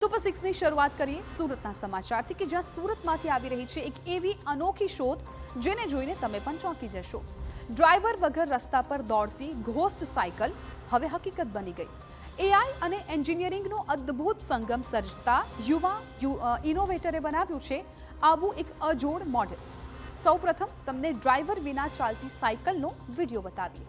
Super 6ની શરૂઆત કરીએ સુરતના સમાચારથી કે જ્યાં સુરતમાંથી આવી રહી છે એક એવી અનોખી શોધ જેને જોઈને તમે પણ ચોંકી જશો। ડ્રાઈવર વગર રસ્તા પર દોડતી ઘોસ્ટ સાયકલ હવે હકીકત બની ગઈ। એઆઈ અને એન્જિનિયરિંગનો અદ્ભુત સંગમ સર્જતા યુવા ઇનોવેટરે બનાવ્યું છે આવું એક અજોડ મોડેલ। સૌપ્રથમ તમને ડ્રાઈવર વિના ચાલતી સાયકલનો વિડીયો બતાવીએ।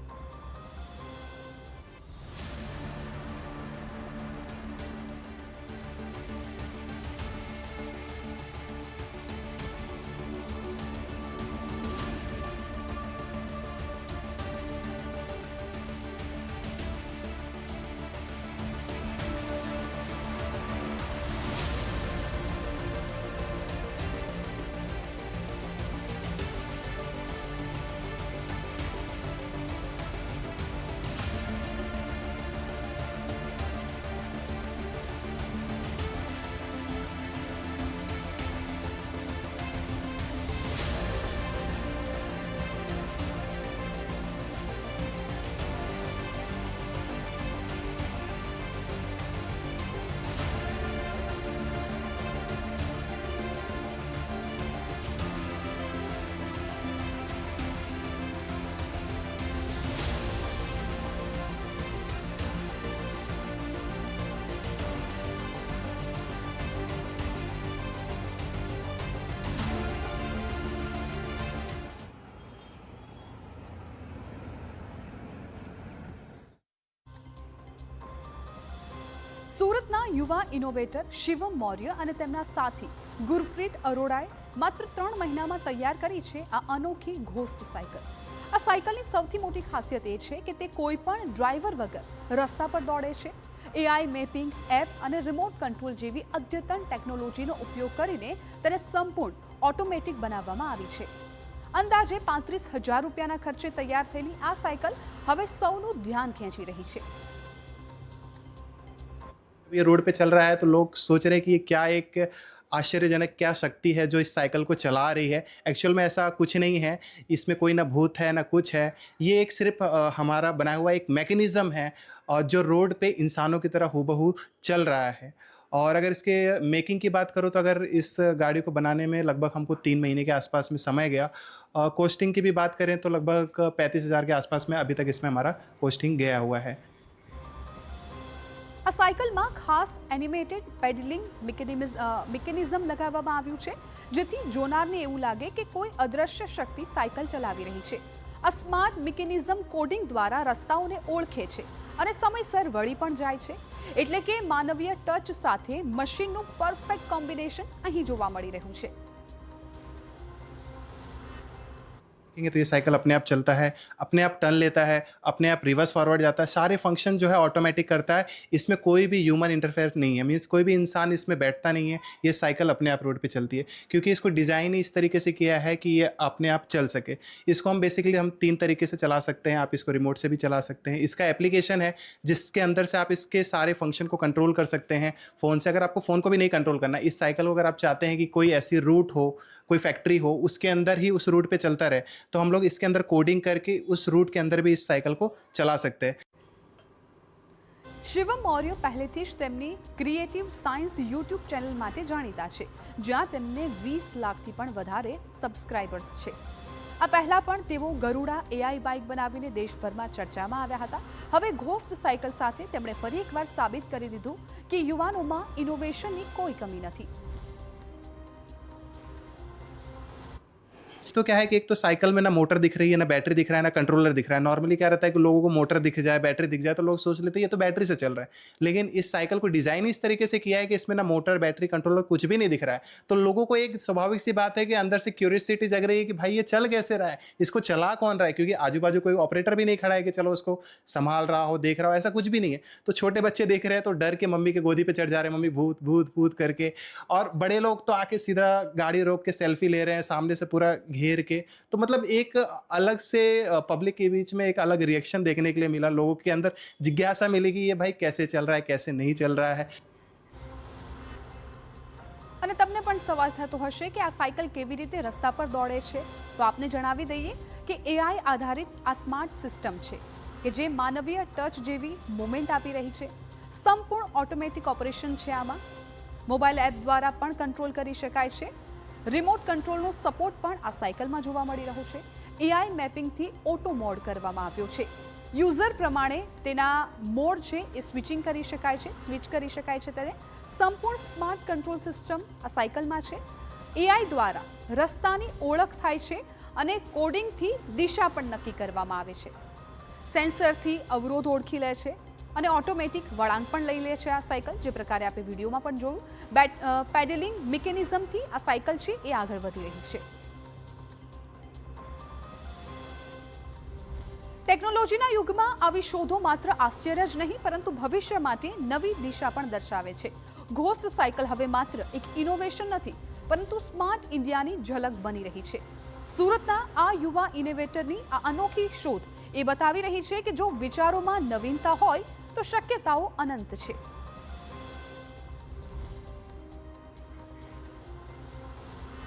સુરતના યુવા ઇનોવેટર શિવમ મૌર્ય અને તેમના સાથી ગુરપ્રીત અરોડાએ માત્ર 3 મહિનામાં તૈયાર કરી છે આ અનોખી ઘોસ્ટ સાયકલ। આ સાયકલની સૌથી મોટી ખાસિયત એ છે કે તે કોઈ પણ ડ્રાઈવર વગર રસ્તા પર દોડે છે। એઆઈ મેપિંગ એપ અને રિમોટ કંટ્રોલ જેવી અદ્યતન ટેકનોલોજીનો ઉપયોગ કરીને તેને સંપૂર્ણ ઓટોમેટિક બનાવવામાં આવી છે। અંદાજે 35,000 રૂપિયાના ખર્ચે તૈયાર થયેલી આ સાયકલ હવે સૌનું ધ્યાન ખેંચી રહી છે। ये रोड पे चल रहा है तो लोग सोच रहे हैं कि ये क्या एक आश्चर्यजनक क्या शक्ति है जो इस साइकिल को चला रही है। एक्चुअल में ऐसा कुछ नहीं है, इसमें कोई ना भूत है ना कुछ है। ये एक सिर्फ हमारा बनाया हुआ एक मैकेनिज़्म है और जो रोड पे इंसानों की तरह हूबहू चल रहा है। और अगर इसके मेकिंग की बात करूँ तो अगर इस गाड़ी को बनाने में लगभग हमको 3 महीने के आसपास में समय गया। कॉस्टिंग की भी बात करें तो लगभग 35,000 के आसपास में अभी तक इसमें हमारा कॉस्टिंग गया हुआ है। આ સાયકલમાં ખાસ એનિમેટેડ પેડલિંગ મિકેનિઝમ લગાવવામાં આવ્યું છે જેથી જોનારને એવું લાગે કે કોઈ અદ્રશ્ય શક્તિ સાયકલ ચલાવી રહી છે। આ સ્માર્ટ મિકેનિઝમ કોડિંગ દ્વારા રસ્તાઓને ઓળખે છે અને સમયસર વળી પણ જાય છે, એટલે કે માનવીય ટચ સાથે મશીનનું પરફેક્ટ કોમ્બિનેશન અહીં જોવા મળી રહ્યું છે। तो ये साइकिल अपने आप चलता है, अपने आप टर्न लेता है, अपने आप रिवर्स फॉरवर्ड जाता है, सारे फंक्शन जो है ऑटोमेटिक करता है। इसमें कोई भी ह्यूमन इंटरफेयर नहीं है, मीन्स कोई भी इंसान इसमें बैठता नहीं है। ये साइकिल अपने आप रोड पे चलती है क्योंकि इसको डिज़ाइन ही इस तरीके से किया है कि ये अपने आप चल सके। इसको हम बेसिकली 3 तरीके से चला सकते हैं। आप इसको रिमोट से भी चला सकते हैं। इसका एप्लीकेशन है जिसके अंदर से आप इसके सारे फंक्शन को कंट्रोल कर सकते हैं फ़ोन से। अगर आपको फ़ोन को भी नहीं कंट्रोल करना, इस साइकिल को अगर आप चाहते हैं कि कोई ऐसी रूट हो, कोई फैक्ट्री हो, उसके अंदर ही उस रूट पे चलता रहे, तो हम लोग इसके अंदर कोडिंग करके उस रूट के अंदर भी इस साइकिल को चला सकते हैं। શિવમ મૌર્ય પહેલેથી જ તેમની ક્રિએટિવ સાયન્સ યુટ્યુબ ચેનલ માટે જાણીતા છે જ્યાં તેમને 20 લાખથી પણ વધારે સબસ્ક્રાઇબર્સ છે। આ પહેલા પણ તેઓ ગરુડા એઆઈ બાઇક બનાવીને દેશભરમાં ચર્ચામાં આવ્યા હતા। હવે ઘોસ્ટ સાયકલ સાથે તેમણે ફરી એકવાર સાબિત કરી દીધું કે યુવાનોમાં ઇનોવેશનની કોઈ કમી નથી। तो क्या है कि एक तो साइकिल में ना मोटर दिख रही है, ना बैटरी दिख रहा है, ना कंट्रोलर दिख रहा है। नॉर्मली क्या रहता है कि लोगों को मोटर दिख जाए, बैटरी दिख जाए तो लोग सोच लेते हैं ये तो बैटरी से चल रहा है, लेकिन इस साइकिल को डिज़ाइन इस तरीके से किया है कि इसमें ना मोटर, बैटरी, कंट्रोलर कुछ भी नहीं दिख रहा है। तो लोगों को एक स्वाभाविक सी बात है कि अंदर से क्यूरियोसिटी जग रही है कि भाई ये चल कैसे रहा है, इसको चला कौन रहा है, क्योंकि आजू बाजू कोई ऑपरेटर भी नहीं खड़ा है कि चलो उसको संभाल रहा हो, देख रहा हो, ऐसा कुछ भी नहीं है। तो छोटे बच्चे देख रहे हैं तो डर के मम्मी के गोदी पर चढ़ जा रहे हैं, मम्मी भूत भूत भूत करके। और बड़े लोग तो आके सीधा गाड़ी रोक के सेल्फी ले रहे हैं सामने से पूरा घेर के। तो मतलब एक अलग से पब्लिक के बीच में एक अलग रिएक्शन देखने के लिए मिला। लोगों के अंदर जिज्ञासा मिली कि ये भाई कैसे चल रहा है, कैसे नहीं चल रहा है। અને તમને પણ સવાલ થતો હશે કે આ સાયકલ કેવી રીતે રસ્તા પર દોડે છે, તો આપને જણાવી દઈએ કે એઆઈ આધારિત આ સ્માર્ટ સિસ્ટમ છે કે જે માનવીય ટચ જેવી મૂવમેન્ટ આપી રહી છે। સંપૂર્ણ ઓટોમેટિક ઓપરેશન છે આમાં। મોબાઈલ એપ દ્વારા પણ કંટ્રોલ કરી શકાય છે. રિમોટ કંટ્રોલનો સપોર્ટ પણ આ સાયકલમાં જોવા મળી રહ્યો છે. એઆઈ મેપિંગથી ઓટો મોડ કરવામાં આવ્યો છે. યુઝર પ્રમાણે તેના મોડ છે એ સ્વિચ કરી શકાય છે તેને. સંપૂર્ણ સ્માર્ટ કંટ્રોલ સિસ્ટમ આ સાયકલમાં છે. એઆઈ દ્વારા રસ્તાની ઓળખ થાય છે અને કોડિંગથી દિશા પણ નક્કી કરવામાં આવે છે. સેન્સરથી અવરોધ ઓળખી લે છે અને ઓટોમેટિક વળાંક પણ લઈ લે છે આ સાયકલ, જે પ્રકારે આપણે વિડીયોમાં પણ જોયું. પેડલિંગ મિકેનિઝમથી આ સાયકલ છે એ આગળ વધી રહી છે. ટેકનોલોજીના યુગમાં આવી શોધો માત્ર આશ્ચર્ય જ નહીં પરંતુ ભવિષ્ય માટે નવી દિશા પણ દર્શાવે છે. ઘોસ્ટ સાયકલ હવે માત્ર એક ઇનોવેશન નથી પરંતુ સ્માર્ટ ઇન્ડિયાની ઝલક બની રહી છે. સુરતના આ યુવા ઇનોવેટરની આ અનોખી શોધ એ બતાવી રહી છે કે જો વિચારોમાં નવીનતા હોય તો શક્યતાઓ અનંત છે.